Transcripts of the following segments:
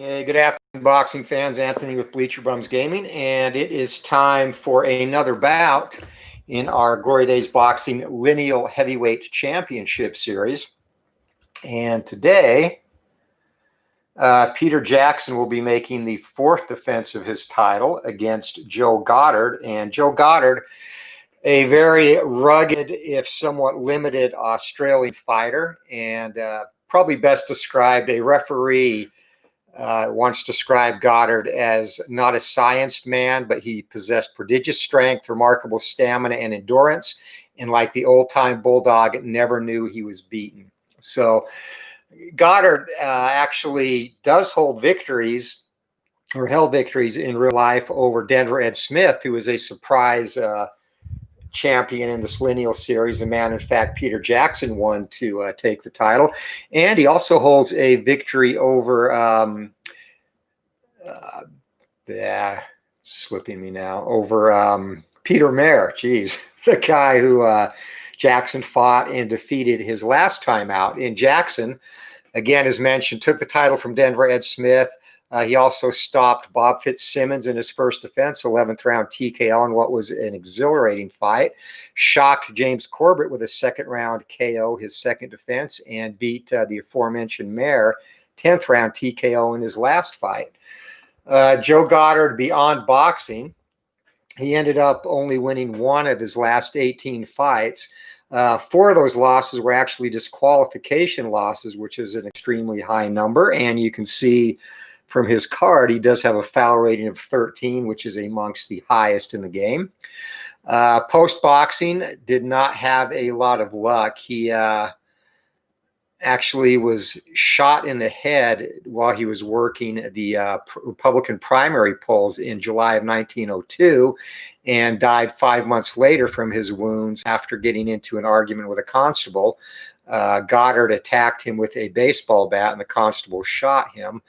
Hey, good afternoon, boxing fans. Anthony with Bleacher Bums Gaming, and it is time for another bout in our Glory Days Boxing Lineal Heavyweight Championship Series. And today, Peter Jackson will be making the fourth defense of his title against Joe Goddard. And Joe Goddard, a very rugged, if somewhat limited, Australian fighter, and probably best described a referee. Once described Goddard as not a scienced man, but he possessed prodigious strength, remarkable stamina, and endurance. And like the old-time bulldog, never knew he was beaten. So Goddard actually does hold victories, or held victories in real life over Denver Ed Smith, who is a surprise champion in this Lineal series, the man, in fact, Peter Jackson won to take the title. And he also holds a victory over, slipping me now, over Peter Mayer, geez, the guy who Jackson fought and defeated his last time out. And Jackson, again, as mentioned, took the title from Denver Ed Smith. He also stopped Bob Fitzsimmons in his first defense, 11th round TKO in what was an exhilarating fight. Shocked James Corbett with a second round KO, his second defense, and beat the aforementioned Mayer, 10th round TKO in his last fight. Joe Goddard, beyond boxing, he ended up only winning one of his last 18 fights. 4 of those losses were actually disqualification losses, which is an extremely high number. And you can see from his card, he does have a foul rating of 13, which is amongst the highest in the game. Post-boxing, did not have a lot of luck. He actually was shot in the head while he was working the Republican primary polls in July of 1902 and died 5 months later from his wounds after getting into an argument with a constable. Goddard attacked him with a baseball bat, and the constable shot him.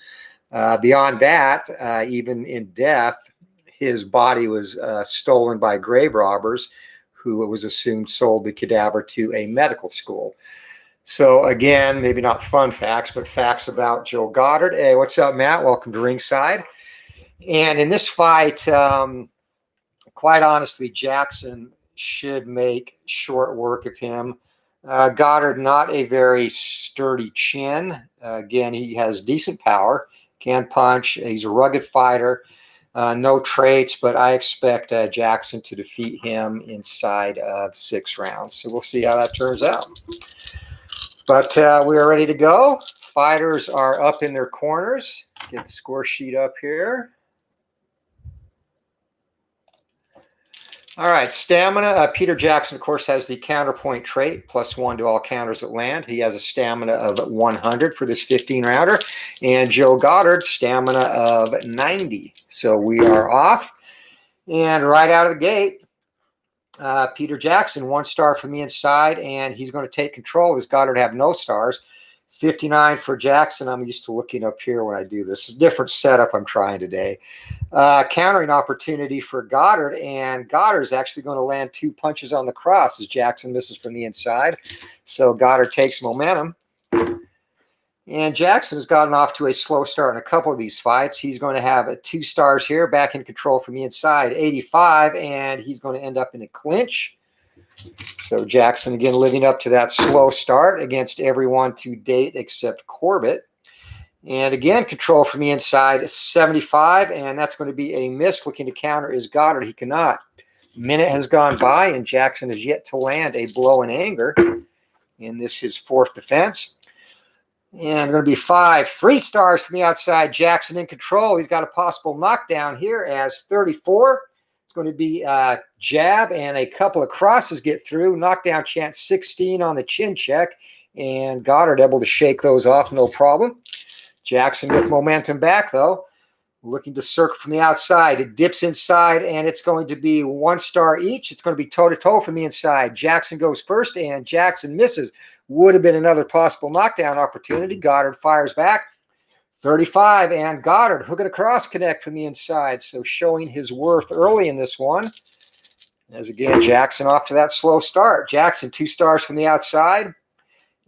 Beyond that, even in death, his body was stolen by grave robbers who, it was assumed, sold the cadaver to a medical school. So again, maybe not fun facts, but facts about Joe Goddard. Hey, what's up, Matt? Welcome to ringside. And in this fight, quite honestly, Jackson should make short work of him. Goddard, not a very sturdy chin. Again, he has decent power. Can punch. He's a rugged fighter. No traits, but I expect Jackson to defeat him inside of 6 rounds. So we'll see how that turns out. But we are ready to go. Fighters are up in their corners. Get the score sheet up here. All right, stamina. Peter Jackson, of course, has the counterpoint trait, +1 to all counters that land. He has a stamina of 100 for this 15-rounder. And Joe Goddard, stamina of 90. So we are off. And right out of the gate, Peter Jackson, 1 star from the inside, and he's going to take control. Does Goddard have no stars? 59 for Jackson. I'm used to looking up here when I do this. It's a different setup I'm trying today. Countering opportunity for Goddard, and Goddard is actually going to land 2 punches on the cross as Jackson misses from the inside. So Goddard takes momentum. And Jackson has gotten off to a slow start in a couple of these fights. He's going to have 2 stars here, back in control from the inside, 85, and he's going to end up in a clinch. So Jackson, again, living up to that slow start against everyone to date except Corbett. And again, control from the inside, 75, and that's going to be a miss. Looking to counter is Goddard. He cannot. Minute has gone by, and Jackson has yet to land a blow in anger in this, his 4th defense. And going to be 5, 3 stars from the outside. Jackson in control. He's got a possible knockdown here as 34. It's going to be a jab and a couple of crosses get through. Knockdown chance 16 on the chin check. And Goddard able to shake those off, no problem. Jackson with momentum back, though. Looking to circle from the outside. It dips inside, and it's going to be 1 star each. It's going to be toe-to-toe from the inside. Jackson goes first, and Jackson misses. Would have been another possible knockdown opportunity. Goddard fires back. 35, and Goddard hook it across connect from the inside. So showing his worth early in this one. As again, Jackson off to that slow start. Jackson, 2 stars from the outside.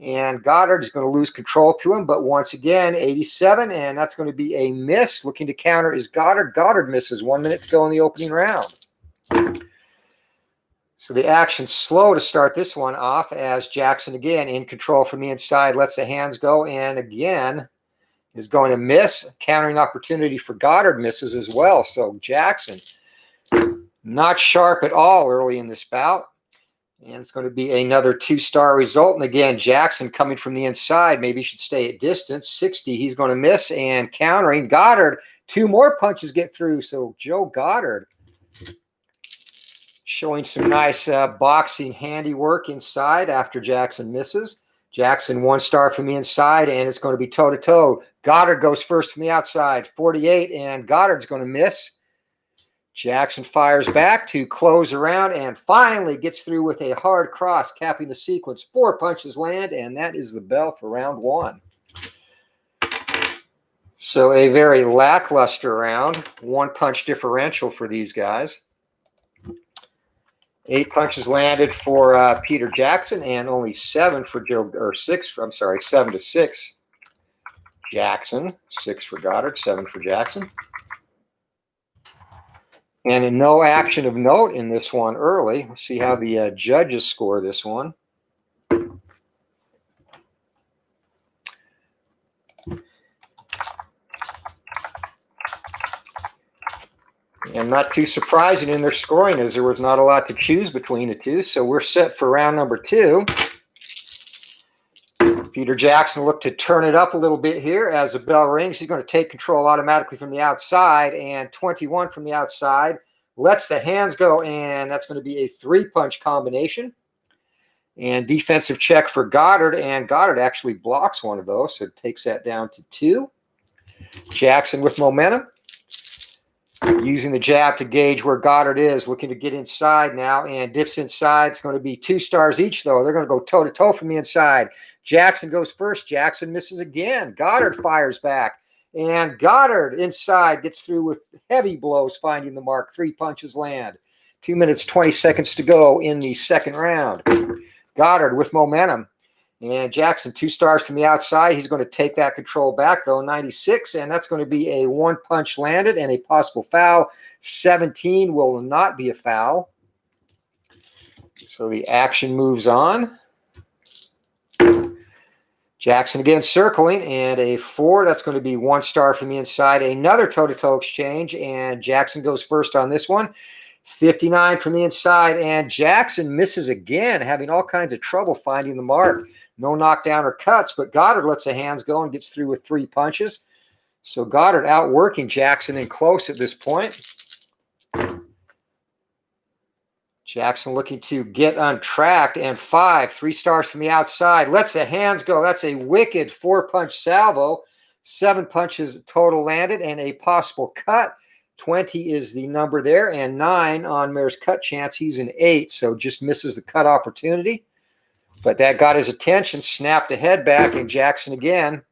And Goddard is going to lose control to him, but once again, 87, and that's going to be a miss. Looking to counter is Goddard. Goddard misses. 1 minute to go in the opening round. So the action's slow to start this one off as Jackson again in control from the inside, lets the hands go, and again is going to miss. Countering opportunity for Goddard misses as well. So Jackson not sharp at all early in this bout. And it's going to be another 2-star result. And again, Jackson coming from the inside. Maybe he should stay at distance. 60, he's going to miss. And countering, Goddard, 2 more punches get through. So Joe Goddard showing some nice boxing handiwork inside after Jackson misses. Jackson 1 star from the inside, and it's going to be toe-to-toe. Goddard goes first from the outside, 48, and Goddard's going to miss. Jackson fires back to close around and finally gets through with a hard cross, capping the sequence. 4 punches land, and that is the bell for round 1. So a very lackluster round, 1-punch differential for these guys. 8 punches landed for Peter Jackson, and only 7 for Joe, or 6. I'm sorry, 7 to 6. Jackson, 6 for Goddard, 7 for Jackson. And in no action of note in this one early. Let's see how the judges score this one. And not too surprising in their scoring as there was not a lot to choose between the two. So we're set for round number 2. Peter Jackson looked to turn it up a little bit here as the bell rings. He's going to take control automatically from the outside, and 21 from the outside. Lets the hands go, and that's going to be a 3-punch combination. And defensive check for Goddard, and Goddard actually blocks one of those, so it takes that down to 2. Jackson with momentum. Using the jab to gauge where Goddard is, looking to get inside now, and dips inside. It's going to be 2 stars each, though. They're going to go toe-to-toe from the inside. Jackson goes first. Jackson misses again. Goddard fires back. And Goddard inside gets through with heavy blows, finding the mark. 3 punches land. 2 minutes, 20 seconds to go in the second round. Goddard with momentum. And Jackson, 2 stars from the outside. He's going to take that control back, though, 96. And that's going to be a 1-punch landed and a possible foul. 17 will not be a foul. So the action moves on. Jackson again circling, and a 4. That's going to be 1 star from the inside. Another toe-to-toe exchange, and Jackson goes first on this one. 59 from the inside, and Jackson misses again, having all kinds of trouble finding the mark. No knockdown or cuts, but Goddard lets the hands go and gets through with 3 punches. So Goddard outworking Jackson in close at this point. Jackson looking to get untracked, and 5, 3 stars from the outside. Lets the hands go. That's a wicked 4-punch salvo. 7 punches total landed and a possible cut. 20 is the number there, and 9 on Mayor's cut chance. He's an 8, so just misses the cut opportunity. But that got his attention, snapped the head back, and Jackson again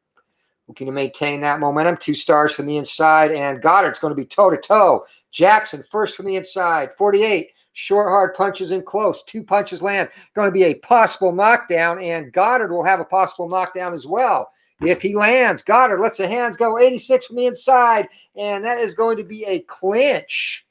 looking to maintain that momentum. 2 stars from the inside, and Goddard's going to be toe-to-toe. Jackson first from the inside, 48. Short, hard punches in close. 2 punches land. Going to be a possible knockdown, and Goddard will have a possible knockdown as well. If he lands, Goddard lets the hands go, 86 from the inside, and that is going to be a clinch.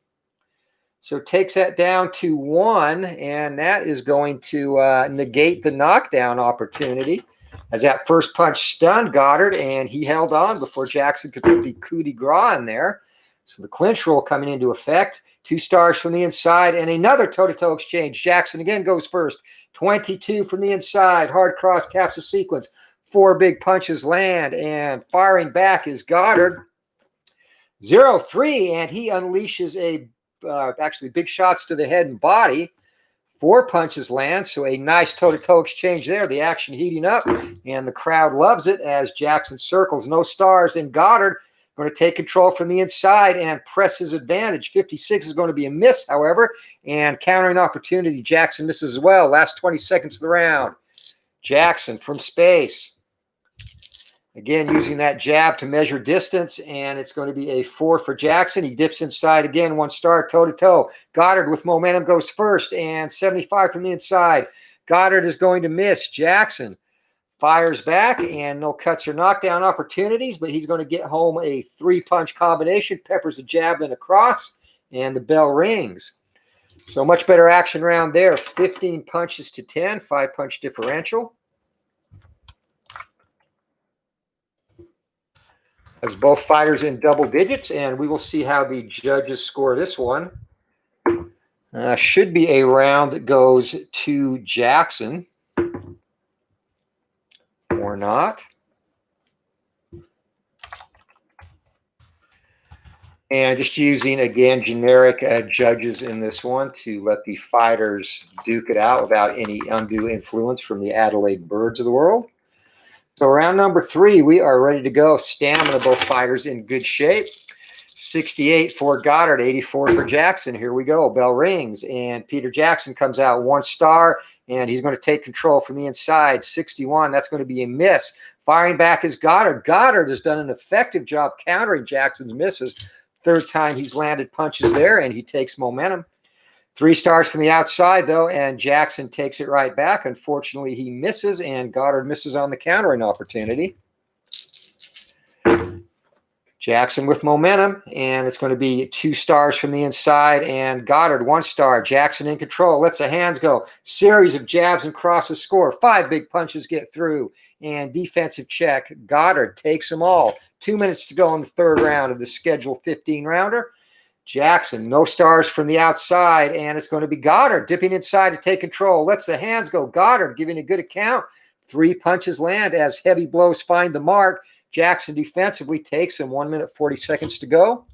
So takes that down to 1, and that is going to negate the knockdown opportunity as that first punch stunned Goddard, and he held on before Jackson could put the coup de grace in there. So the clinch roll coming into effect. 2 stars from the inside, and another toe-to-toe exchange. Jackson again goes first. 22 from the inside. Hard cross caps the sequence. 4 big punches land, and firing back is Goddard. 0-3, and he unleashes actually big shots to the head and body. 4 punches land, so a nice toe-to-toe exchange there. The action heating up, and the crowd loves it as Jackson circles. No stars, and Goddard going to take control from the inside and press his advantage. 56 is going to be a miss, however, and countering opportunity. Jackson misses as well. Last 20 seconds of the round. Jackson from space. Again, using that jab to measure distance, and it's going to be a 4 for Jackson. He dips inside again, 1 star, toe-to-toe. Goddard with momentum goes first, and 75 from the inside. Goddard is going to miss. Jackson Fires back, and no cuts or knockdown opportunities, but he's going to get home a 3-punch combination, peppers a jab, then a cross, and the bell rings. So much better action round there. 15 punches to 10, 5-punch differential. As both fighters in double digits, and we will see how the judges score this one. Should be a round that goes to Jackson. Or not. And just using, again, generic judges in this one to let the fighters duke it out without any undue influence from the Adelaide Birds of the world. So round number 3, we are ready to go. Stamina, both fighters in good shape. 68 for Goddard, 84 for Jackson. Here we go. Bell rings, and Peter Jackson comes out 1 star, and he's going to take control from the inside. 61, that's going to be a miss. Firing back is Goddard. Goddard has done an effective job countering Jackson's misses. 3rd time he's landed punches there, and he takes momentum. 3 stars from the outside, though, and Jackson takes it right back. Unfortunately, he misses, and Goddard misses on the countering opportunity. Jackson with momentum, and it's going to be 2 stars from the inside, and Goddard 1 star. Jackson in control, lets the hands go. Series of jabs and crosses score. 5 big punches get through, and defensive check. Goddard takes them all. 2 minutes to go in the 3rd round of the scheduled 15-rounder. Jackson, no stars from the outside, and it's going to be Goddard dipping inside to take control. Lets the hands go. Goddard giving a good account. 3 punches land as heavy blows find the mark. Jackson defensively takes him. 1 minute, 40 seconds to go.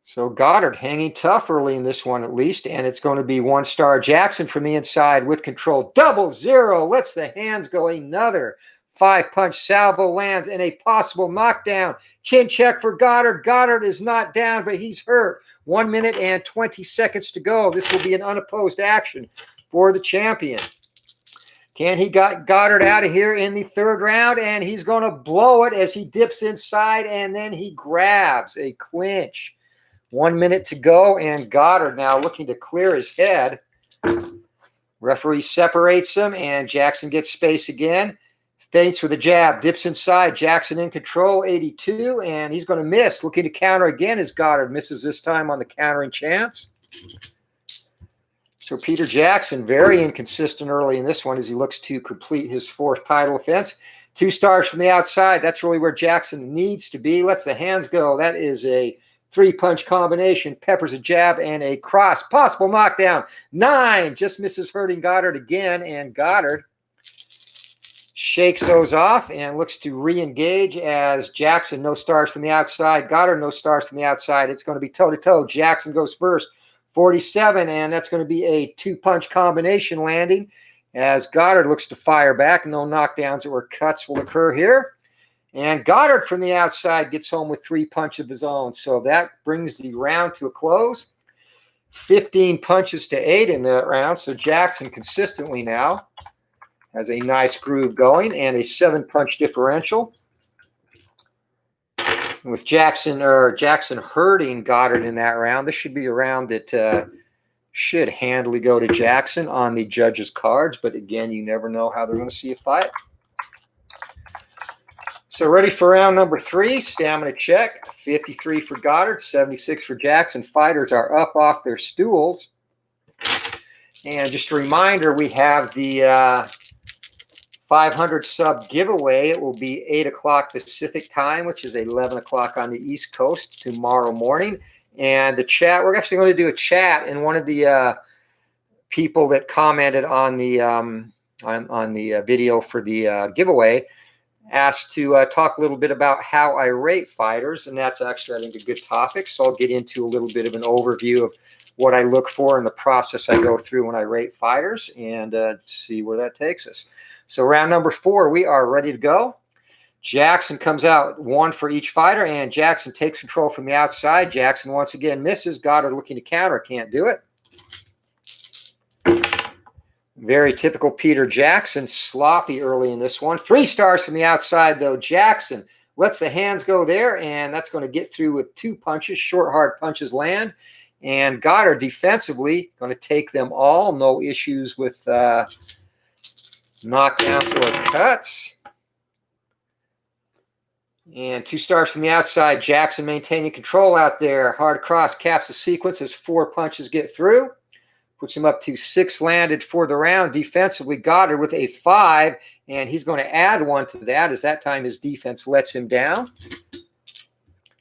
So Goddard hanging tough early in this one at least, and it's going to be 1 star. Jackson from the inside with control. 0-0. Lets the hands go. Another 5-punch salvo lands and a possible knockdown. Chin check for Goddard. Goddard is not down, but he's hurt. 1 minute and 20 seconds to go. This will be an unopposed action for the champion. Can he got Goddard out of here in the 3rd round? And he's going to blow it as he dips inside, and then he grabs a clinch. 1 minute to go, and Goddard now looking to clear his head. Referee separates him, and Jackson gets space again. Feints with a jab, dips inside. Jackson in control, 82, and he's going to miss. Looking to counter again as Goddard misses this time on the countering chance. So Peter Jackson, very inconsistent early in this one as he looks to complete his 4th title defense. 2 stars from the outside. That's really where Jackson needs to be. Lets the hands go. That is a 3-punch combination. Peppers a jab and a cross. Possible knockdown. 9. Just misses hurting Goddard again, and Goddard shakes those off and looks to re-engage as Jackson, no stars from the outside. Goddard, no stars from the outside. It's going to be toe-to-toe. Jackson goes first. 47, and that's going to be a 2-punch combination landing as Goddard looks to fire back. No knockdowns or cuts will occur here. And Goddard from the outside gets home with 3 punches of his own. So that brings the round to a close. 15 punches to 8 in that round. So Jackson consistently now has a nice groove going and a 7-punch differential. With Jackson hurting Goddard in that round, this should be a round that should handily go to Jackson on the judges' cards. But again, you never know how they're going to see a fight. So ready for round number 3, stamina check. 53 for Goddard, 76 for Jackson. Fighters are up off their stools. And just a reminder, we have the 500 sub giveaway. It will be 8 o'clock Pacific time, which is 11 o'clock on the East Coast tomorrow morning. And the chat, we're actually going to do a chat, and one of the people that commented on the video for the giveaway asked to talk a little bit about how I rate fighters, and that's actually, I think, a good topic. So I'll get into a little bit of an overview of what I look for in the process I go through when I rate fighters, and see where that takes us. So round number 4, we are ready to go. Jackson comes out 1 for each fighter, and Jackson takes control from the outside. Jackson once again misses. Goddard looking to counter, can't do it. Very typical Peter Jackson, sloppy early in this one. 3 stars from the outside, though. Jackson lets the hands go there, and that's going to get through with 2 punches. Short, hard punches land. And Goddard defensively going to take them all. No issues with knockdowns or cuts. And 2 stars from the outside. Jackson maintaining control out there. Hard cross caps the sequence as 4 punches get through. Puts him up to 6 landed for the round. Defensively, Goddard with a 5, and he's going to add 1 to that as that time his defense lets him down.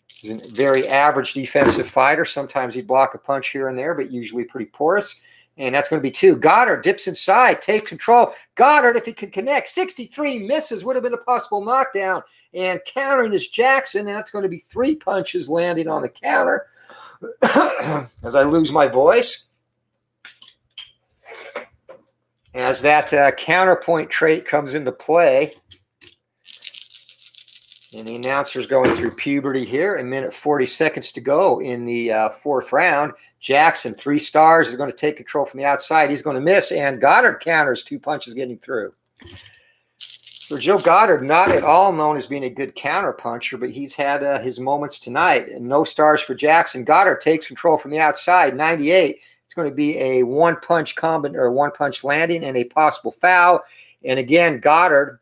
He's a very average defensive fighter. Sometimes he'd block a punch here and there, but usually pretty porous. And that's going to be 2. Goddard dips inside, takes control. Goddard, if he could connect, 63 misses, would have been a possible knockdown. And countering is Jackson, and that's going to be 3 punches landing on the counter. As I lose my voice. As that counterpoint trait comes into play. And the announcer's going through puberty here. A minute 40 seconds to go in the 4th round. Jackson, 3 stars, is going to take control from the outside. He's going to miss, and Goddard counters 2 punches getting through. So Joe Goddard, not at all known as being a good counter puncher, but he's had his moments tonight. And no stars for Jackson. Goddard takes control from the outside, 98. It's going to be a 1-punch or 1-punch landing and a possible foul. And again, Goddard,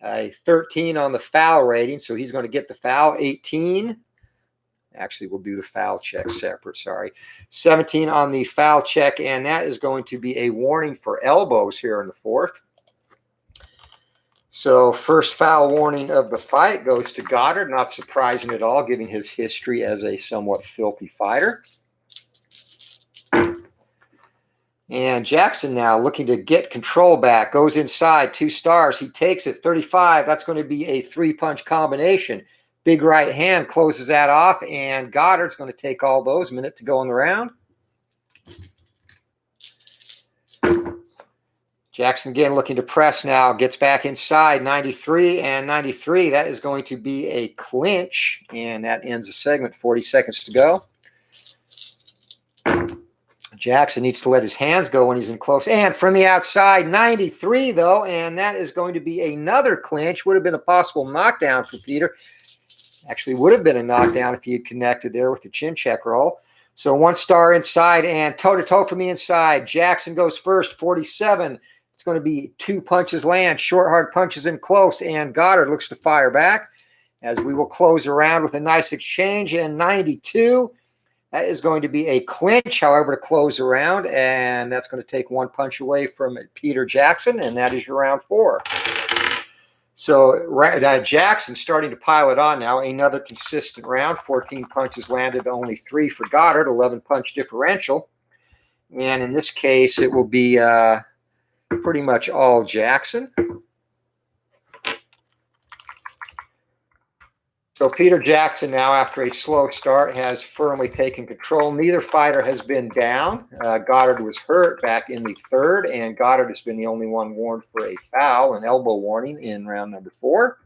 a 13 on the foul rating, so he's going to get the foul. 18. Actually, we'll do the foul check separate, sorry. 17 on the foul check, and that is going to be a warning for elbows here in the 4th. So first foul warning of the fight goes to Goddard. Not surprising at all, given his history as a somewhat filthy fighter. And Jackson now looking to get control back. Goes inside, 2 stars. He takes it, 35. That's going to be a 3-punch combination. Big right hand closes that off, and Goddard's going to take all those. Minute to go in the round. Jackson again looking to press now. Gets back inside, 93 and 93. That is going to be a clinch, and that ends the segment. 40 seconds to go. Jackson needs to let his hands go when he's in close. And from the outside, 93, though, and that is going to be another clinch. Would have been a possible knockdown for Peter. Actually, would have been a knockdown if he had connected there with the chin check roll. So 1 star inside and toe-to-toe from the inside. Jackson goes first, 47. It's going to be 2 punches land, short, hard punches in close, and Goddard looks to fire back as we will close around with a nice exchange. And 92. That is going to be a clinch, however, to close the round, and that's going to take 1 punch away from Peter Jackson, and that is your round 4. So Jackson starting to pile it on now. Another consistent round. 14 punches landed, only 3 for Goddard, 11-punch differential. And in this case, it will be pretty much all Jackson. So Peter Jackson now, after a slow start, has firmly taken control. Neither fighter has been down. Goddard was hurt back in the 3rd, and Goddard has been the only one warned for a foul, an elbow warning in round number 4.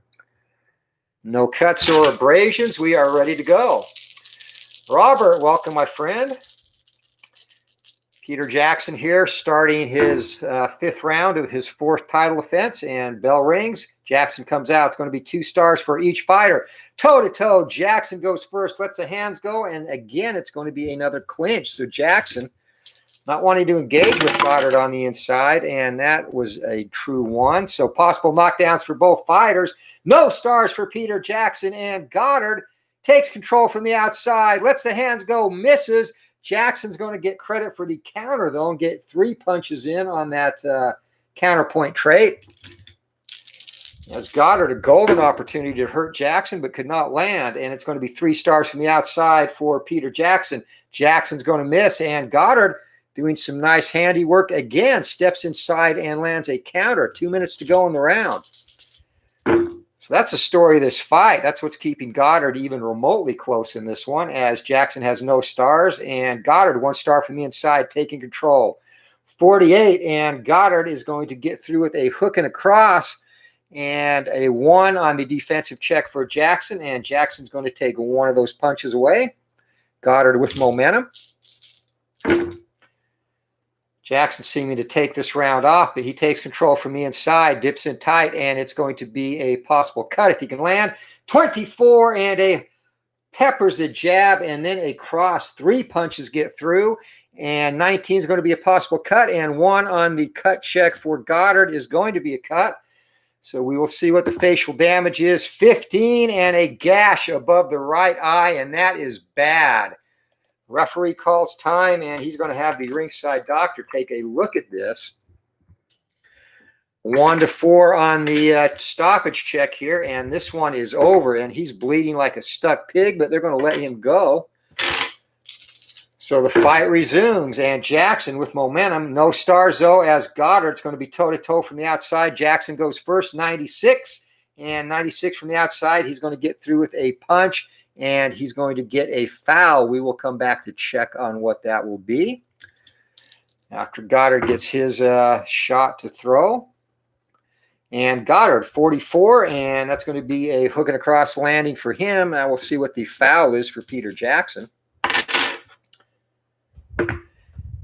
No cuts or abrasions. We are ready to go. Robert, welcome, my friend. Peter Jackson here, starting his 5th round of his 4th title defense, and bell rings. Jackson comes out. It's going to be 2 stars for each fighter. Toe-to-toe, Jackson goes first, lets the hands go, and again, it's going to be another clinch. So Jackson not wanting to engage with Goddard on the inside, and that was a true 1. So possible knockdowns for both fighters. No stars for Peter Jackson, and Goddard takes control from the outside, lets the hands go, misses. Jackson's going to get credit for the counter, though, and get 3 punches in on that counterpoint trait. As Goddard, a golden opportunity to hurt Jackson, but could not land. And it's going to be 3 stars from the outside for Peter Jackson. Jackson's going to miss, and Goddard doing some nice handiwork again, steps inside and lands a counter. 2 minutes to go in the round. So that's the story of this fight. That's what's keeping Goddard even remotely close in this one, as Jackson has no stars, and Goddard 1 star from the inside, taking control. 48, and Goddard is going to get through with a hook and a cross, and a 1 on the defensive check for Jackson, and Jackson's going to take 1 of those punches away. Goddard with momentum. Jackson seeming to take this round off, but he takes control from the inside, dips in tight, and it's going to be a possible cut if he can land. 24 and a peppers a jab and then a cross. 3 punches get through, and 19 is going to be a possible cut, and 1 on the cut check for Goddard is going to be a cut. So we will see what the facial damage is. 15 and a gash above the right eye, and that is bad. Referee calls time, and he's going to have the ringside doctor take a look at this. 1-4 on the stoppage check here, and this one is over, and he's bleeding like a stuck pig, but they're going to let him go. So the fight resumes, and Jackson with momentum. No stars, though, as Goddard's going to be toe-to-toe from the outside. Jackson goes first, 96, and 96 from the outside. He's going to get through with a punch, and he's going to get a foul. We will come back to check on what that will be after Goddard gets his shot to throw. And Goddard, 44, and that's going to be a hook and across landing for him. Now we'll see what the foul is for Peter Jackson.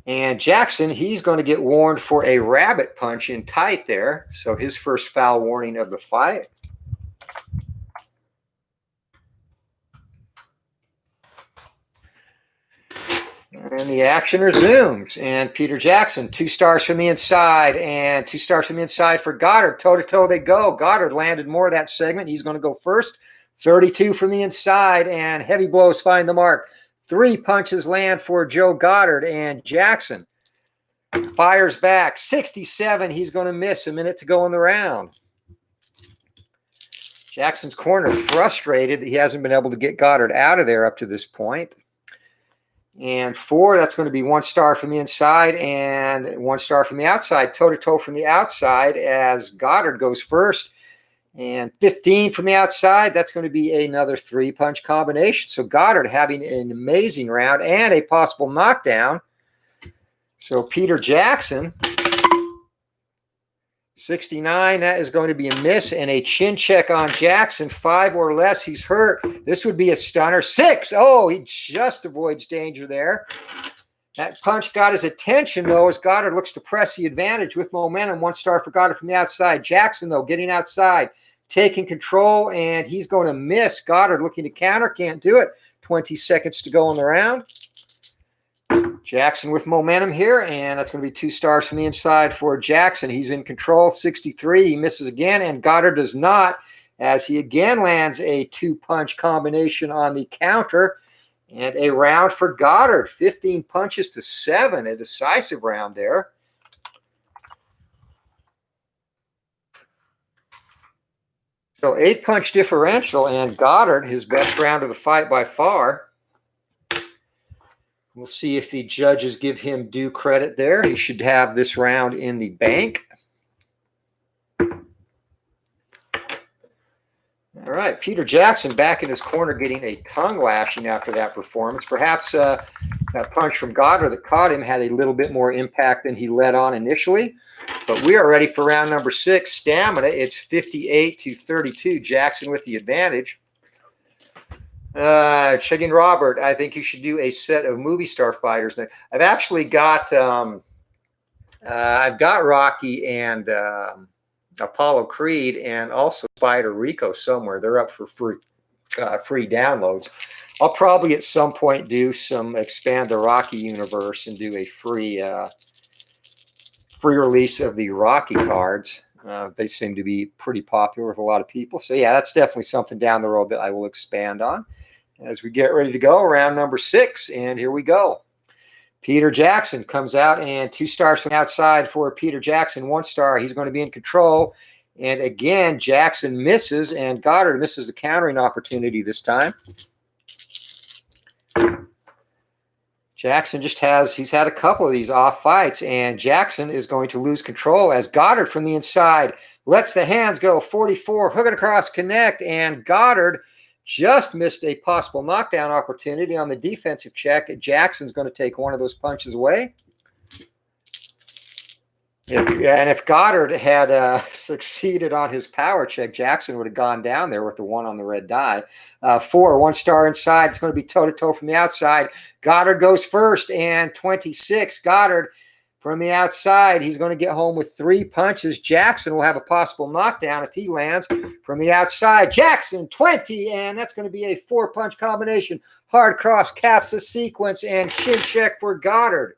And Jackson, he's going to get warned for a rabbit punch in tight there. So his first foul warning of the fight. And the action resumes. And Peter Jackson, 2 stars from the inside, and 2 stars from the inside for Goddard. Toe-to-toe they go. Goddard landed more of that segment. He's going to go first. 32 from the inside, and heavy blows find the mark. 3 punches land for Joe Goddard, and Jackson fires back. 67, he's going to miss. A minute to go in the round. Jackson's corner frustrated that he hasn't been able to get Goddard out of there up to this point. And 4, that's going to be 1 star from the inside and 1 star from the outside. Toe-to-toe from the outside as Goddard goes first. And 15 from the outside, that's going to be another 3-punch combination. So Goddard having an amazing round and a possible knockdown. So Peter Jackson, 69, that is going to be a miss, and a chin check on Jackson. 5 or less, he's hurt. This would be a stunner. 6, oh, he just avoids danger there. That punch got his attention, though, as Goddard looks to press the advantage with momentum. 1 star for Goddard from the outside. Jackson, though, getting outside, taking control, and he's going to miss. Goddard looking to counter, can't do it. 20 seconds to go in the round. Jackson with momentum here, and that's going to be 2 stars from the inside for Jackson. He's in control. 63, he misses again, and Goddard does not, as he again lands a 2-punch combination on the counter. And a round for Goddard, 15 punches to 7, a decisive round there. So 8-punch differential, and Goddard, his best round of the fight by far. We'll see if the judges give him due credit there. He should have this round in the bank. All right, Peter Jackson back in his corner getting a tongue lashing after that performance. Perhaps that punch from Goddard that caught him had a little bit more impact than he let on initially. But we are ready for round number 6. Stamina, it's 58-32. Jackson with the advantage. Checking Robert, I think you should do a set of movie star fighters. I've actually got I've got Rocky and Apollo Creed and also Spider Rico somewhere. They're up for free downloads. I'll probably at some point do some expand the Rocky universe and do a free release of the Rocky cards. They seem to be pretty popular with a lot of people. So yeah, that's definitely something down the road that I will expand on as we get ready to go. Round number 6, and here we go. Peter Jackson comes out, and 2 stars from the outside for Peter Jackson. 1 star, he's going to be in control. And again, Jackson misses, and Goddard misses the countering opportunity this time. Jackson he's had a couple of these off fights, and Jackson is going to lose control as Goddard from the inside lets the hands go. 44, hook it across, connect, and Goddard just missed a possible knockdown opportunity on the defensive check. Jackson's going to take one of those punches away. If Goddard had succeeded on his power check, Jackson would have gone down there with the 1 on the red die. 4, 1 star inside. It's going to be toe-to-toe from the outside. Goddard goes first, and 26. Goddard from the outside. He's going to get home with 3 punches. Jackson will have a possible knockdown if he lands from the outside. Jackson, 20, and that's going to be a 4-punch combination. Hard cross caps the sequence, and chin check for Goddard.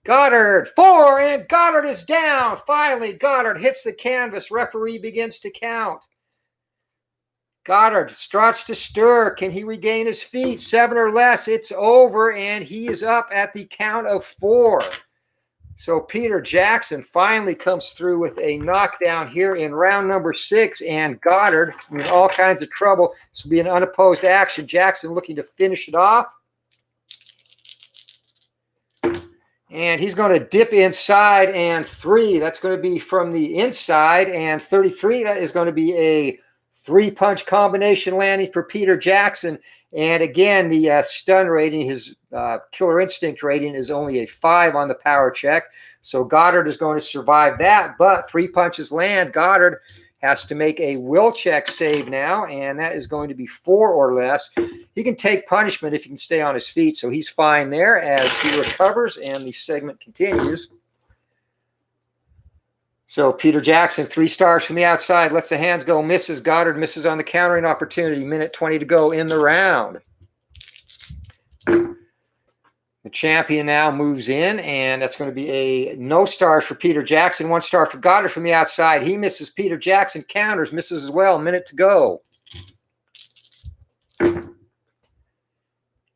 Goddard, 4, and Goddard is down. Finally, Goddard hits the canvas. Referee begins to count. Goddard starts to stir. Can he regain his feet? 7 or less. It's over, and he is up at the count of 4. So Peter Jackson finally comes through with a knockdown here in round number 6, and Goddard in all kinds of trouble. This will be an unopposed action. Jackson looking to finish it off. And he's going to dip inside, and 3. That's going to be from the inside, and 33. That is going to be a 3-punch combination landing for Peter Jackson. And again, the stun rating, his killer instinct rating, is only a 5 on the power check. So Goddard is going to survive that, but 3 punches land. Goddard has to make a will check save now, and that is going to be 4 or less. He can take punishment if he can stay on his feet, so he's fine there as he recovers, and the segment continues. So Peter Jackson, 3 stars from the outside, lets the hands go, misses. Goddard misses on the countering opportunity. Minute 20 to go in the round. The champion now moves in, and that's going to be a no stars for Peter Jackson, 1 star for Goddard from the outside. He misses. Peter Jackson counters, misses as well. Minute to go.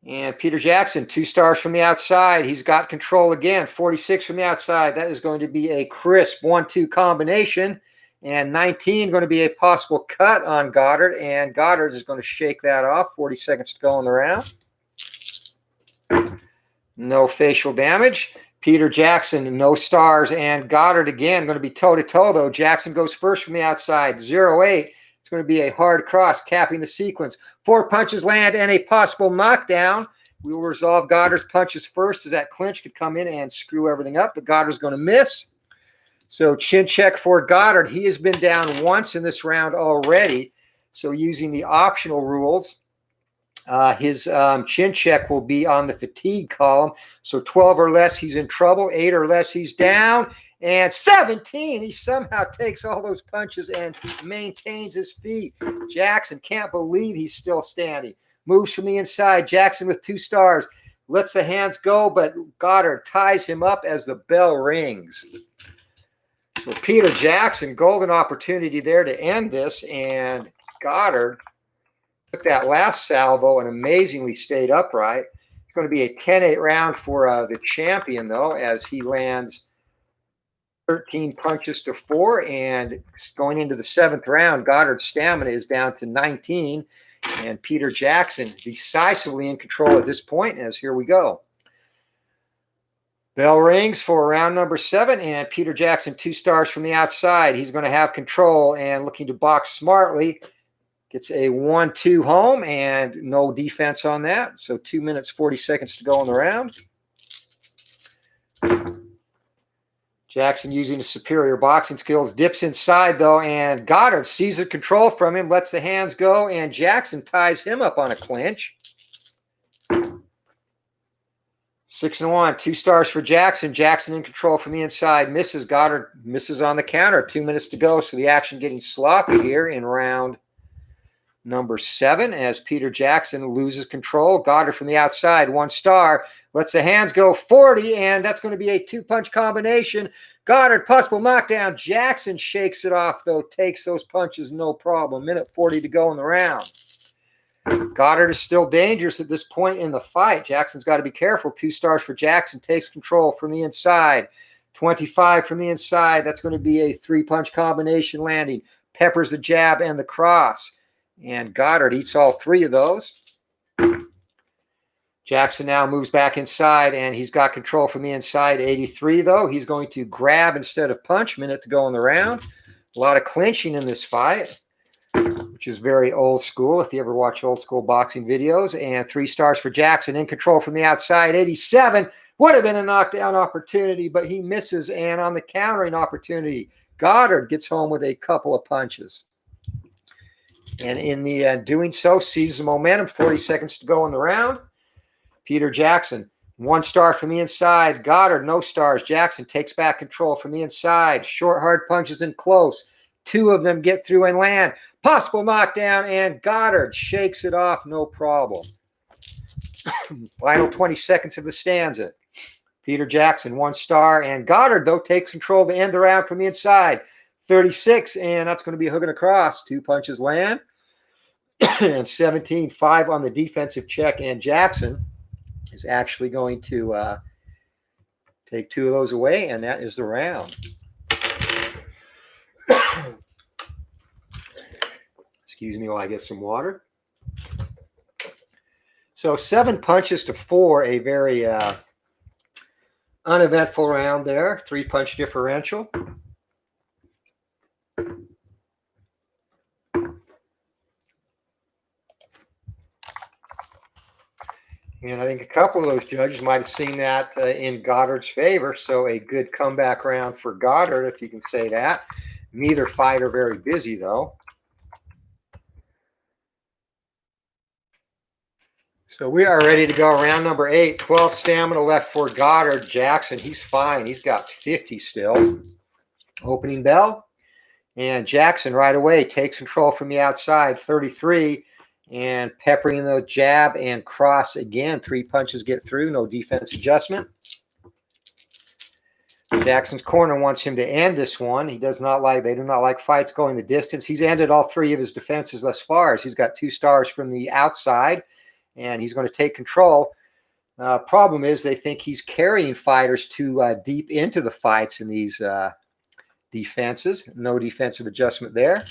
And Peter Jackson, 2 stars from the outside. He's got control again, 46 from the outside. That is going to be a crisp 1-2 combination. And 19 going to be a possible cut on Goddard. And Goddard is going to shake that off. 40 seconds to go in the round. No facial damage. Peter Jackson, no stars. And Goddard again going to be toe-to-toe, though. Jackson goes first from the outside, 0-8. It's going to be a hard cross, capping the sequence. 4 punches land and a possible knockdown. We will resolve Goddard's punches first, as that clinch could come in and screw everything up, but Goddard's going to miss. So chin check for Goddard. He has been down once in this round already. So using the optional rules, his chin check will be on the fatigue column. So 12 or less, he's in trouble. 8 or less, he's down. And 17, he somehow takes all those punches and maintains his feet. Jackson can't believe he's still standing. Moves from the inside. Jackson with 2 stars. Lets the hands go, but Goddard ties him up as the bell rings. So Peter Jackson, golden opportunity there to end this. And Goddard took that last salvo and amazingly stayed upright. It's going to be a 10-8 round for the champion, though, as he lands 13 punches to 4, and going into the 7th round, Goddard's stamina is down to 19, and Peter Jackson decisively in control at this point, as here we go. Bell rings for round number 7, and Peter Jackson, 2 stars from the outside. He's going to have control and looking to box smartly. Gets a 1-2 home and no defense on that. So 2 minutes, 40 seconds to go in the round. Jackson using his superior boxing skills, dips inside though, and Goddard seizes control from him, lets the hands go, and Jackson ties him up on a clinch. 6-1, 2 stars for Jackson. Jackson in control from the inside, misses. Goddard misses on the counter. 2 minutes to go, so the action getting sloppy here in round number 7 as Peter Jackson loses control. Goddard from the outside, 1 star, lets the hands go, 40, and that's going to be a 2-punch combination. Goddard, possible knockdown. Jackson shakes it off, though, takes those punches, no problem. Minute 40 to go in the round. Goddard is still dangerous at this point in the fight. Jackson's got to be careful. 2 stars for Jackson, takes control from the inside. 25 from the inside. That's going to be a 3-punch combination landing. Peppers the jab and the cross. And Goddard eats all 3 of those. Jackson now moves back inside, and he's got control from the inside. 83, though. He's going to grab instead of punch. Minute to go in the round. A lot of clinching in this fight, which is very old school if you ever watch old school boxing videos. And 3 stars for Jackson, in control from the outside. 87 would have been a knockdown opportunity, but he misses. And on the countering opportunity, Goddard gets home with a couple of punches. And in the doing so, seizes the momentum. 40 seconds to go in the round. Peter Jackson 1 star from the inside. Goddard, no stars. Jackson takes back control from the inside. Short, hard punches in close. 2 of them get through and land. Possible knockdown, and Goddard shakes it off, no problem. Final 20 seconds of the stanza. Peter Jackson, 1 star, and Goddard, though, takes control to end the round from the inside. 36, and that's going to be a hook and a cross. 2 punches land. And 17-5 on the defensive check, and Jackson is actually going to take 2 of those away, and that is the round. Excuse me while I get some water. So 7 punches to 4, a very uneventful round there. 3-punch differential. And I think a couple of those judges might have seen that in Goddard's favor. So a good comeback round for Goddard, if you can say that. Neither fighter very busy, though. So we are ready to go. Round number 8. 12 stamina left for Goddard. Jackson, he's fine. He's got 50 still. Opening bell. And Jackson right away takes control from the outside. 33. And peppering the jab and cross again. 3 punches get through. No defense adjustment. Jackson's corner wants him to end this one. They do not like fights going the distance. He's ended all 3 of his defenses thus far. He's got 2 stars from the outside, and he's going to take control. Problem is they think he's carrying fighters too deep into the fights in these defenses. No defensive adjustment there.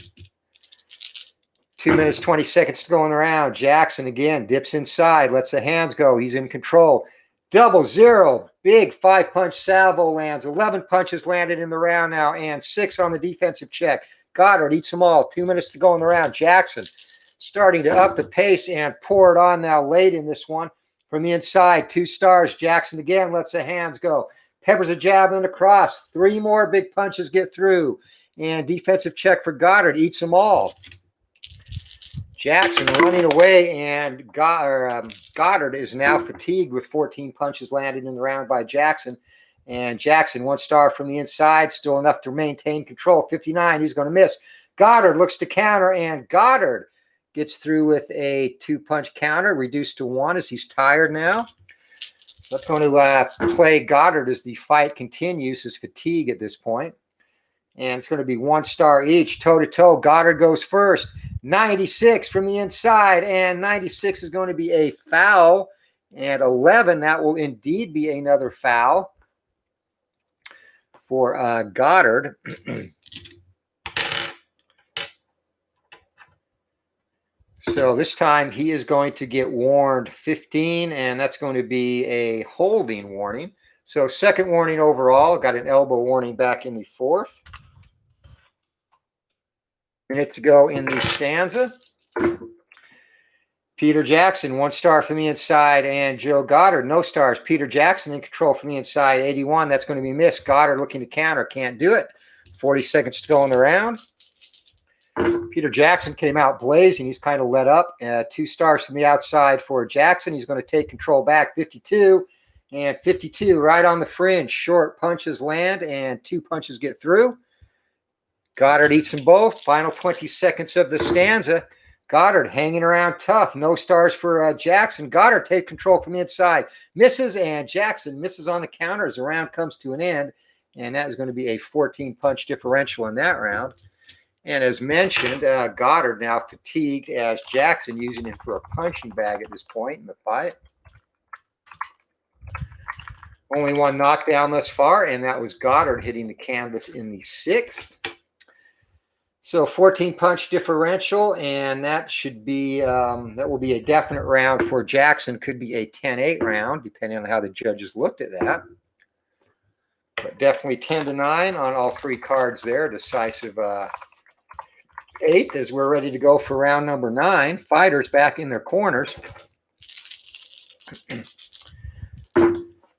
2 minutes, 20 seconds to go in the round. Jackson again dips inside, lets the hands go. He's in control. 0-0. Big 5-punch salvo lands. 11 punches landed in the round now, and 6 on the defensive check. Goddard eats them all. 2 minutes to go in the round. Jackson starting to up the pace and pour it on now late in this one. From the inside, 2 stars. Jackson again lets the hands go. Peppers a jab and a cross. 3 more big punches get through. And defensive check for Goddard. Eats them all. Jackson running away, and Goddard is now fatigued with 14 punches landed in the round by Jackson. And Jackson, 1 star from the inside, still enough to maintain control. 59, he's going to miss. Goddard looks to counter, and Goddard gets through with a 2-punch counter, reduced to 1 as he's tired now. That's going to play Goddard as the fight continues, his fatigue at this point. And it's going to be 1 star each, toe-to-toe. Goddard goes first. 96 from the inside, and 96 is going to be a foul. And 11, that will indeed be another foul for Goddard. So this time he is going to get warned 15, and that's going to be a holding warning. So 2nd warning overall. Got an elbow warning back in the 4th. Minute to go in the stanza. Peter Jackson, 1 star from the inside, and Joe Goddard, no stars. Peter Jackson in control from the inside, 81. That's going to be missed. Goddard looking to counter, can't do it. 40 seconds to go in the round. Peter Jackson came out blazing. He's kind of let up. 2 stars from the outside for Jackson. He's going to take control back, 52. And 52 right on the fringe. Short punches land, and 2 punches get through. Goddard eats them both. Final 20 seconds of the stanza. Goddard hanging around tough. No stars for Jackson. Goddard takes control from the inside. Misses, and Jackson misses on the counter as the round comes to an end. And that is going to be a 14-punch differential in that round. And as mentioned, Goddard now fatigued as Jackson using him for a punching bag at this point in the fight. Only 1 knockdown thus far, and that was Goddard hitting the canvas in the 6th. So 14-punch differential, and that should be that will be a definite round for Jackson. Could be a 10-8 round, depending on how the judges looked at that. But definitely 10-9 on all 3 cards there. Decisive 8 as we're ready to go for round number 9. Fighters back in their corners.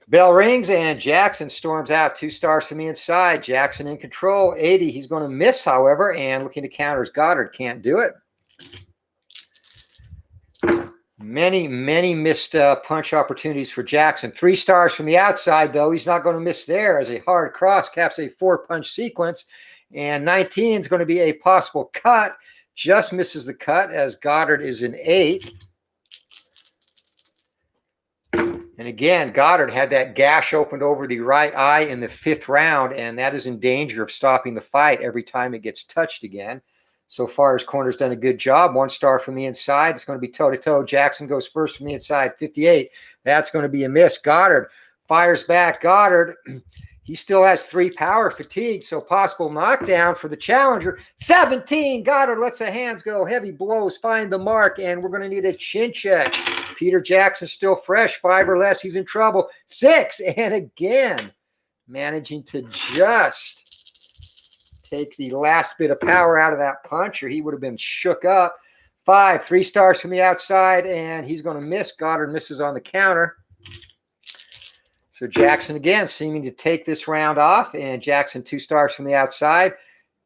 Bell rings, and Jackson storms out. 2 stars from the inside. Jackson in control. 80. He's going to miss, however, and looking to counter Goddard. Can't do it. Many missed punch opportunities for Jackson. 3 stars from the outside, though. He's not going to miss there as a hard cross caps a 4-punch sequence. And 19 is going to be a possible cut. Just misses the cut as Goddard is an 8. And again, Goddard had that gash opened over the right eye in the 5th round, and that is in danger of stopping the fight every time it gets touched again. So far, his corner's done a good job. 1 star from the inside. It's going to be toe-to-toe. Jackson goes first from the inside, 58. That's going to be a miss. Goddard fires back. Goddard, he still has 3 power fatigue, so possible knockdown for the challenger. 17. Goddard lets the hands go. Heavy blows find the mark, and we're going to need a chin check. Peter Jackson still fresh. 5 or less, he's in trouble. 6, and again, managing to just take the last bit of power out of that punch, or he would have been shook up. 5, 3 stars from the outside, and he's going to miss. Goddard misses on the counter. So Jackson again seeming to take this round off, and Jackson 2 stars from the outside,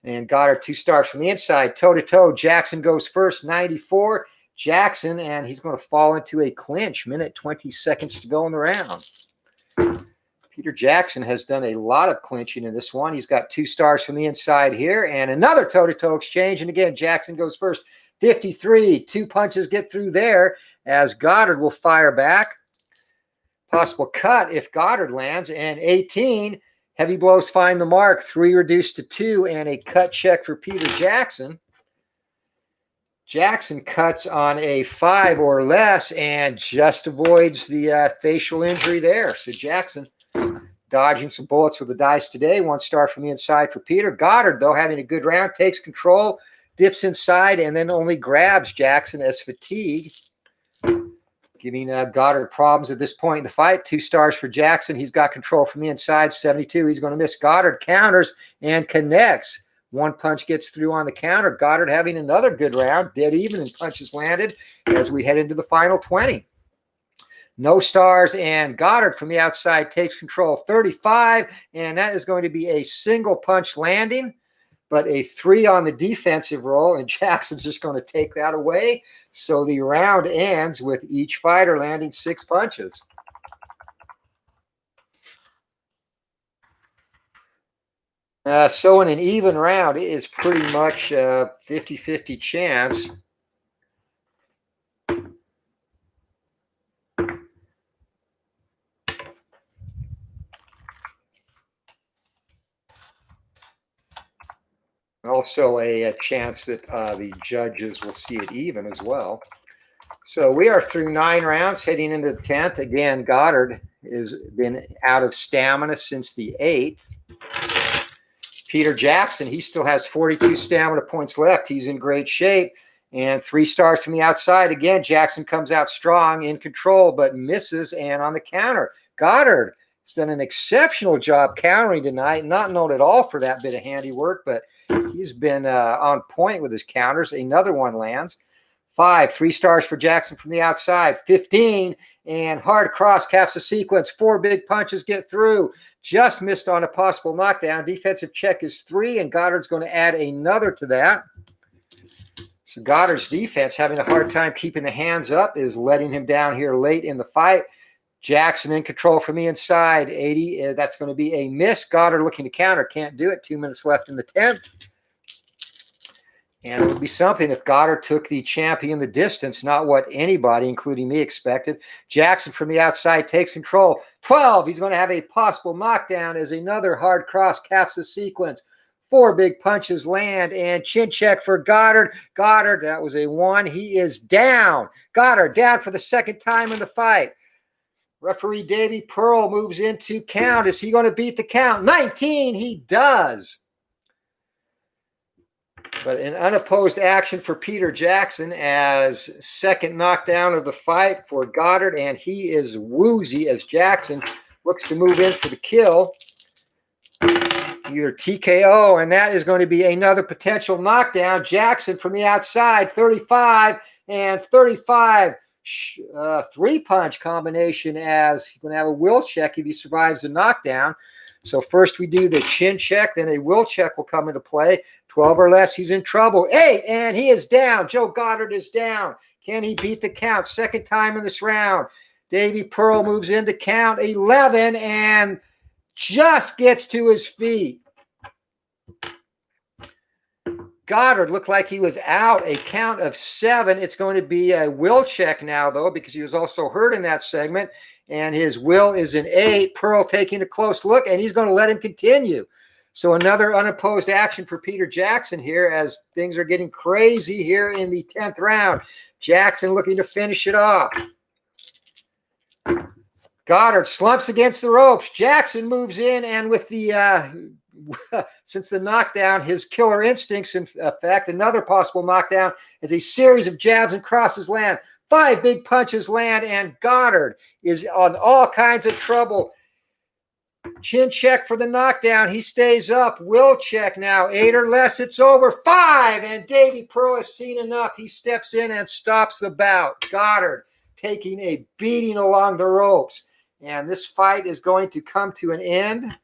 and Goddard 2 stars from the inside. Toe-to-toe, Jackson goes first, 94. Jackson, and he's going to fall into a clinch. Minute 20 seconds to go in the round. Peter Jackson has done a lot of clinching in this one. He's got 2 stars from the inside here, and another toe-to-toe exchange. And again, Jackson goes first, 53. 2 punches get through there as Goddard will fire back. Possible cut if Goddard lands. And 18, heavy blows find the mark. 3 reduced to 2, and a cut check for Peter Jackson. Jackson cuts on a 5 or less and just avoids the facial injury there. So Jackson dodging some bullets with the dice today. 1 star from the inside for Peter. Goddard, though, having a good round, takes control, dips inside, and then only grabs Jackson as fatigue, giving Goddard problems at this point in the fight. 2 stars for Jackson. He's got control from the inside. 72. He's going to miss. Goddard counters and connects. 1 punch gets through on the counter. Goddard having another good round, dead even in punches landed as we head into the final 20. No stars, and Goddard from the outside takes control. 35, and that is going to be a single punch landing, but a 3 on the defensive roll, and Jackson's just going to take that away. So the round ends with each fighter landing 6 punches. So in an even round, it is pretty much a 50-50 chance. Also a chance that the judges will see it even as well. So we are through 9 rounds, heading into the 10th. Again, Goddard has been out of stamina since the 8th. Peter Jackson, he still has 42 stamina points left. He's in great shape. And 3 stars from the outside. Again, Jackson comes out strong, in control, but misses and on the counter. Goddard has done an exceptional job countering tonight. Not known at all for that bit of handiwork, but he's been on point with his counters. Another one lands. 5, 3 stars for Jackson from the outside. 15, and hard cross caps the sequence. 4 big punches get through. Just missed on a possible knockdown. Defensive check is 3, and Goddard's going to add another to that. So Goddard's defense, having a hard time keeping the hands up, is letting him down here late in the fight. Jackson in control from the inside. 80, that's going to be a miss. Goddard looking to counter. Can't do it. 2 minutes left in the 10th. And it would be something if Goddard took the champion the distance, not what anybody, including me, expected. Jackson from the outside takes control. 12, he's going to have a possible knockdown as another hard cross caps the sequence. 4 big punches land, and chin check for Goddard. Goddard, that was a 1. He is down. Goddard down for the 2nd time in the fight. Referee Davey Pearl moves into count. Is he going to beat the count? 19, he does. But an unopposed action for Peter Jackson as 2nd knockdown of the fight for Goddard, and he is woozy as Jackson looks to move in for the kill. Either TKO, and that is going to be another potential knockdown. Jackson from the outside, 35 and 35. 3-punch combination as he's going to have a will check if he survives the knockdown. So first we do the chin check, then a will check will come into play. 12 or less, he's in trouble. 8, and he is down. Joe Goddard is down. Can he beat the count? Second time in this round. Davy Pearl moves into count 11 and just gets to his feet. Goddard looked like he was out a count of 7. It's going to be a will check now, though, because he was also hurt in that segment. And his will is an 8. Pearl taking a close look, and he's going to let him continue. So another unopposed action for Peter Jackson here as things are getting crazy here in the 10th round. Jackson looking to finish it off. Goddard slumps against the ropes. Jackson moves in, and with the since the knockdown, his killer instincts in effect, another possible knockdown as a series of jabs and crosses land. 5 big punches land, and Goddard is on all kinds of trouble. Chin check for the knockdown. He stays up. Will check now. 8 or less. It's over. 5, and Davy Pearl has seen enough. He steps in and stops the bout. Goddard taking a beating along the ropes. And this fight is going to come to an end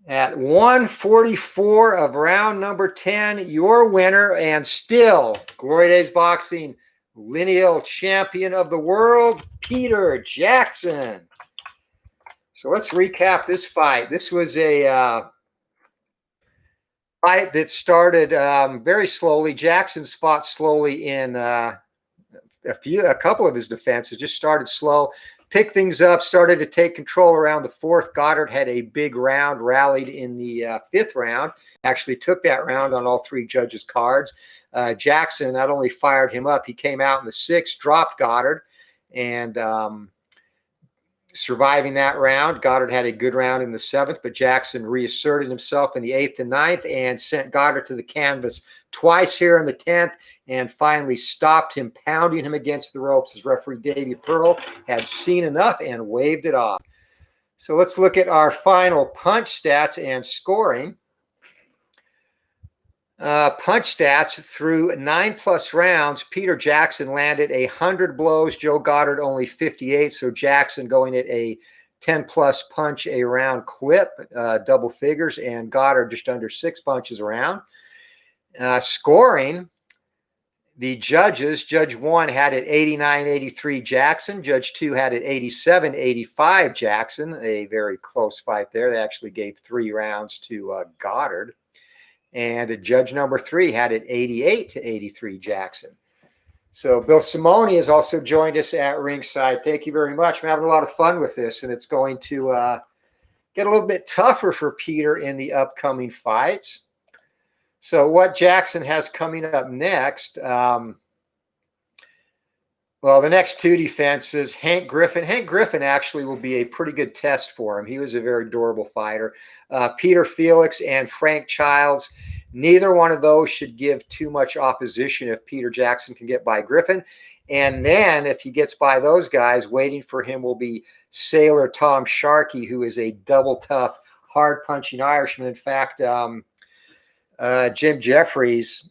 at 1:44 of round number 10. Your winner, and still Glory Days Boxing Lineal champion of the world, Peter Jackson. So let's recap this fight. This was a fight that started very slowly. Jackson's fought slowly in a couple of his defenses, just started slow, picked things up, started to take control around the 4th. Goddard had a big round, rallied in the 5th round, actually took that round on all 3 judges' cards. Jackson not only fired him up, he came out in the 6th, dropped Goddard, and surviving that round. Goddard had a good round in the 7th, but Jackson reasserted himself in the 8th and 9th and sent Goddard to the canvas twice here in the 10th, and finally stopped him, pounding him against the ropes as referee Davy Pearl had seen enough and waved it off. So let's look at our final punch stats and scoring. Punch stats through 9+ rounds. Peter Jackson landed 100 blows. Joe Goddard only 58. So Jackson going at a 10+ punch a round clip, double figures, and Goddard just under 6 punches a round. Scoring, the judges, Judge 1 had it 89-83 Jackson. Judge 2 had it 87-85 Jackson. A very close fight there. They actually gave 3 rounds to Goddard. And judge number 3 had it 88-83 Jackson. So Bill Simone has also joined us at ringside. Thank you very much. I'm having a lot of fun with this, and it's going to get a little bit tougher for Peter in the upcoming fights. So what Jackson has coming up next, well, the next 2 defenses, Hank Griffin. Hank Griffin actually will be a pretty good test for him. He was a very durable fighter. Peter Felix and Frank Childs, neither one of those should give too much opposition if Peter Jackson can get by Griffin. And then if he gets by those guys, waiting for him will be Sailor Tom Sharkey, who is a double tough, hard-punching Irishman. In fact, James Jeffries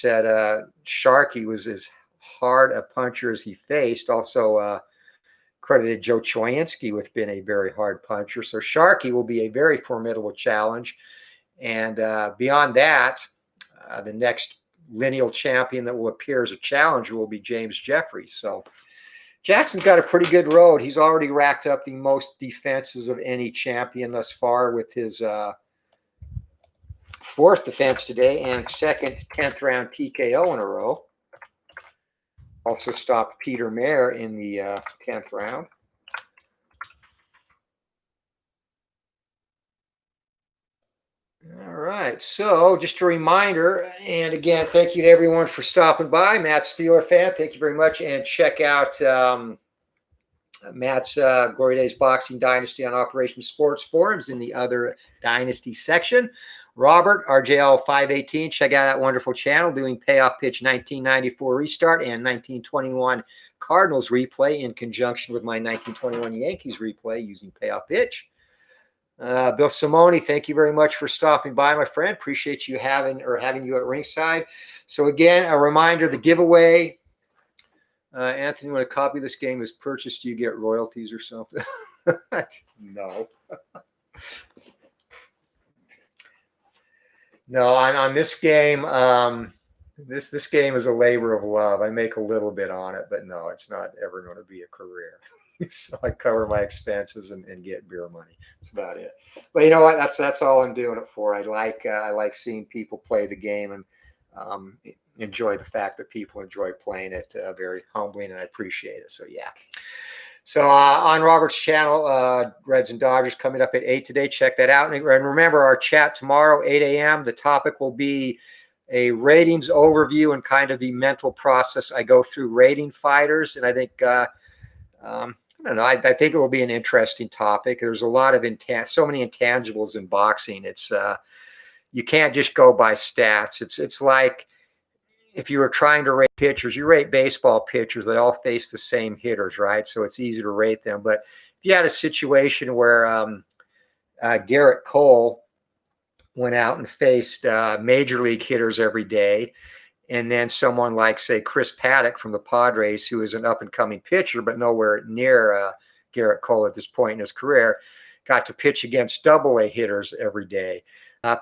said Sharkey was as hard a puncher as he faced. Also credited Joe Choyinski with being a very hard puncher. So Sharkey will be a very formidable challenge. And beyond that, the next lineal champion that will appear as a challenger will be James Jeffries. So Jackson's got a pretty good road. He's already racked up the most defenses of any champion thus far with his 4th defense today and 2nd 10th round TKO in a row. Also stopped Peter Mayer in the 10th round. All right, so just a reminder, and again, thank you to everyone for stopping by. Matt Steeler fan, thank you very much, and check out Matt's Glory Days Boxing Dynasty on Operation Sports Forums in the other Dynasty section. Robert, RJL 518, check out that wonderful channel doing Payoff Pitch 1994 Restart and 1921 Cardinals replay in conjunction with my 1921 Yankees replay using Payoff Pitch. Bill Simone, thank you very much for stopping by, my friend. Appreciate you having you at ringside. So again, a reminder, the giveaway. Anthony, you want to copy this game is purchased, do you get royalties or something? No. No, on this game, this game is a labor of love. I make a little bit on it, but no, it's not ever going to be a career. So I cover my expenses and get beer money. That's about it. But you know what? That's all I'm doing it for. I like seeing people play the game and um, enjoy the fact that people enjoy playing it. Very humbling, and I appreciate it. So yeah. So on Robert's channel, Reds and Dodgers coming up at 8 today. Check that out. And remember our chat tomorrow, 8 a.m. The topic will be a ratings overview and kind of the mental process I go through rating fighters. And I think, I don't know, I think it will be an interesting topic. There's a lot of so many intangibles in boxing. It's you can't just go by stats. It's like if you were trying to rate pitchers, you rate baseball pitchers, they all face the same hitters, right? So it's easy to rate them. But if you had a situation where Garrett Cole went out and faced major league hitters every day, and then someone like, say, Chris Paddock from the Padres, who is an up-and-coming pitcher, but nowhere near Garrett Cole at this point in his career, got to pitch against double-A hitters every day.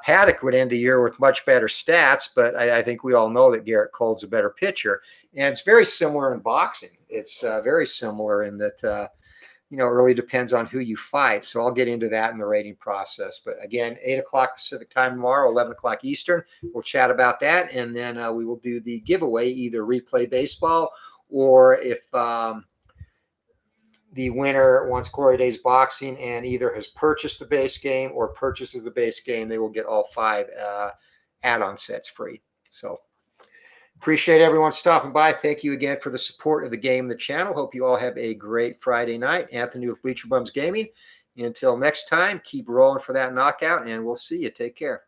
Paddock would end the year with much better stats, but I think we all know that Garrett Cole's a better pitcher. And it's very similar in boxing. It's very similar in that, it really depends on who you fight. So I'll get into that in the rating process. But again, 8 o'clock Pacific time tomorrow, 11 o'clock Eastern. We'll chat about that. And then we will do the giveaway, either replay baseball, or if the winner wants Glory Days Boxing and either has purchased the base game or purchases the base game, they will get all 5 add-on sets free. So appreciate everyone stopping by. Thank you again for the support of the game and the channel. Hope you all have a great Friday night. Anthony with Bleacher Bums Gaming. Until next time, keep rolling for that knockout, and we'll see you. Take care.